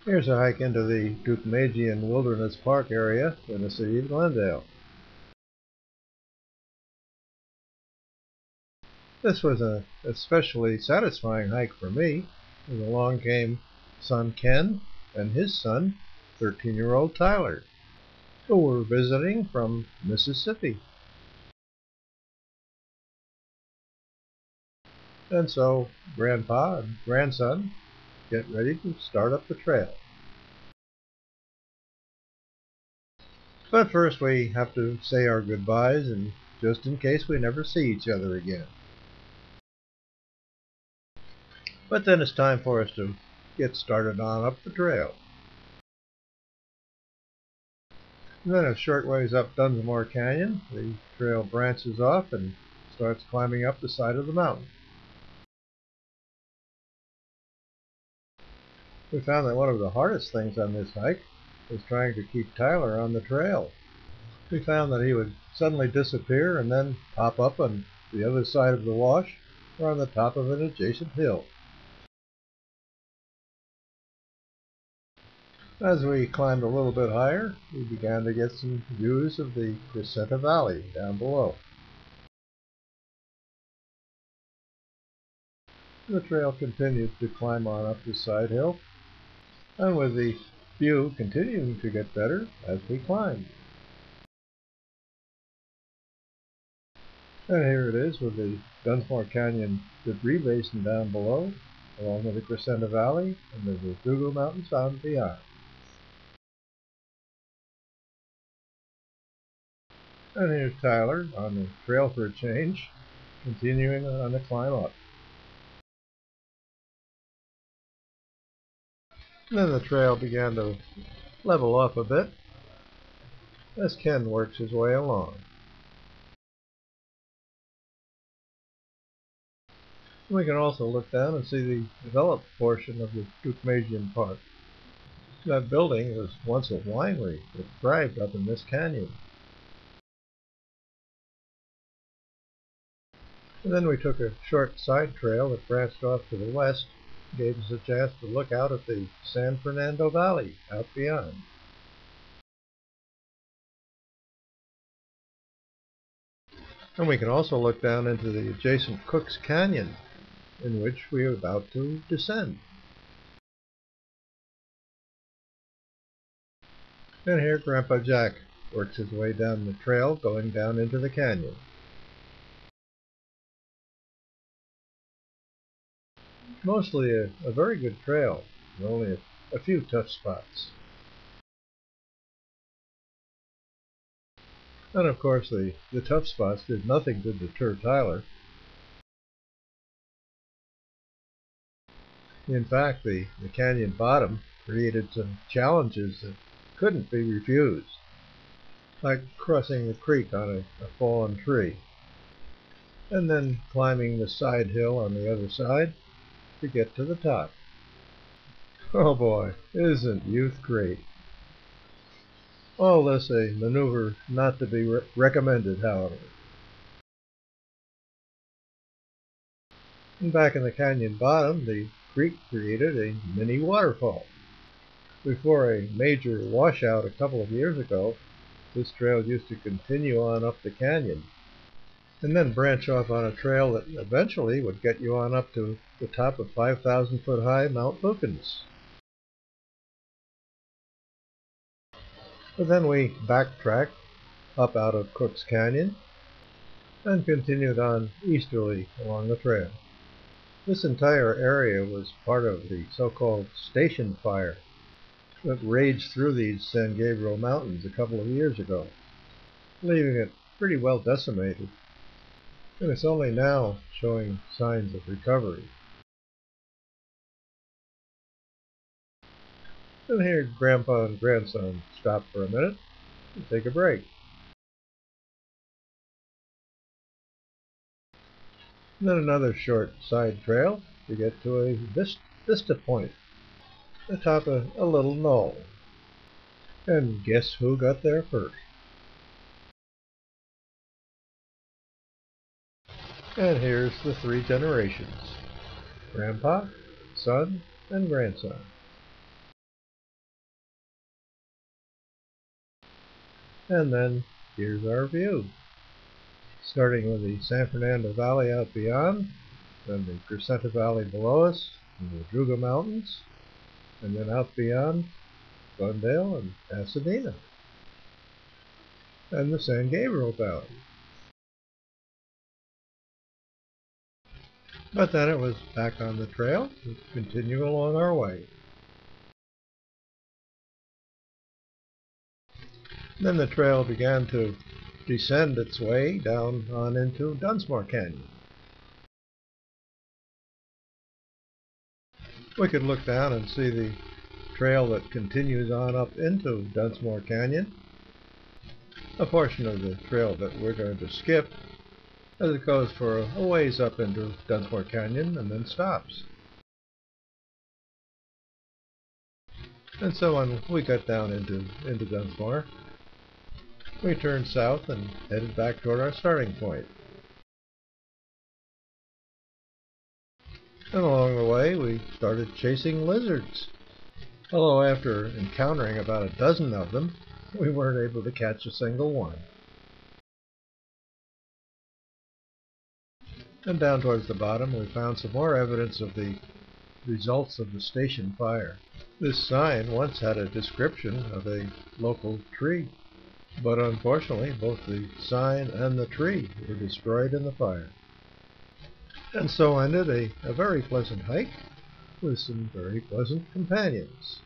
Here's a hike into the Dukmejian Wilderness Park area in the city of Glendale. This was an especially satisfying hike for me, as along came son Ken and his son, 13-year-old Tyler, who were visiting from Mississippi. And so Grandpa and grandson get ready to start up the trail. But first we have to say our goodbyes, and just in case we never see each other again. But then it's time for us to get started on up the trail. And then a short ways up Dunsmore Canyon, the trail branches off and starts climbing up the side of the mountain. We found that one of the hardest things on this hike was trying to keep Tyler on the trail. We found that he would suddenly disappear and then pop up on the other side of the wash or on the top of an adjacent hill. As we climbed a little bit higher, we began to get some views of the Crescenta Valley down below. The trail continued to climb on up the side hill, and with the view continuing to get better as we climbed. And here it is with the Dunsmore Canyon debris basin down below, along with the Crescenta Valley and the Verdugo Mountains found beyond. And here's Tyler on the trail for a change, continuing on the climb up. And then the trail began to level off a bit as Ken works his way along. We can also look down and see the developed portion of the Dukmejian Park. That building was once a winery that thrived up in this canyon. And then we took a short side trail that branched off to the west, gave us a chance to look out at the San Fernando Valley out beyond. And we can also look down into the adjacent Cook's Canyon, in which we are about to descend. And here Grandpa Jack works his way down the trail going down into the canyon. Mostly a very good trail, with only a few tough spots. And of course the tough spots did nothing to deter Tyler. In fact, the canyon bottom created some challenges that couldn't be refused, like crossing the creek on a fallen tree, and then climbing the side hill on the other side to get to the top. Oh boy, isn't youth great? All this a maneuver not to be recommended, however. And back in the canyon bottom, the creek created a mini waterfall. Before a major washout a couple of years ago, this trail used to continue on up the canyon and then branch off on a trail that eventually would get you on up to the top of 5,000-foot high Mount Lukens. But then we backtracked up out of Cook's Canyon and continued on easterly along the trail. This entire area was part of the so-called station fire that raged through these San Gabriel Mountains a couple of years ago, leaving it pretty well decimated, and it's only now showing signs of recovery. And here Grandpa and grandson stop for a minute and take a break. And then another short side trail to get to a vista point atop a little knoll. And guess who got there first? And here's the three generations: Grandpa, son, and grandson. And then here's our view. Starting with the San Fernando Valley out beyond, then the Crescenta Valley below us, and the Druga Mountains, and then out beyond Glendale and Pasadena, and the San Gabriel Valley. But then it was back on the trail to continue along our way. Then the trail began to descend its way down on into Dunsmore Canyon. We could look down and see the trail that continues on up into Dunsmore Canyon, a portion of the trail that we're going to skip as it goes for a ways up into Dunsmore Canyon and then stops. And so when we got down into Dunsmore, we turned south and headed back toward our starting point. And along the way we started chasing lizards, although after encountering about a dozen of them, we weren't able to catch a single one. And down towards the bottom we found some more evidence of the results of the station fire. This sign once had a description of a local tree, but unfortunately both the sign and the tree were destroyed in the fire. And so ended a very pleasant hike with some very pleasant companions.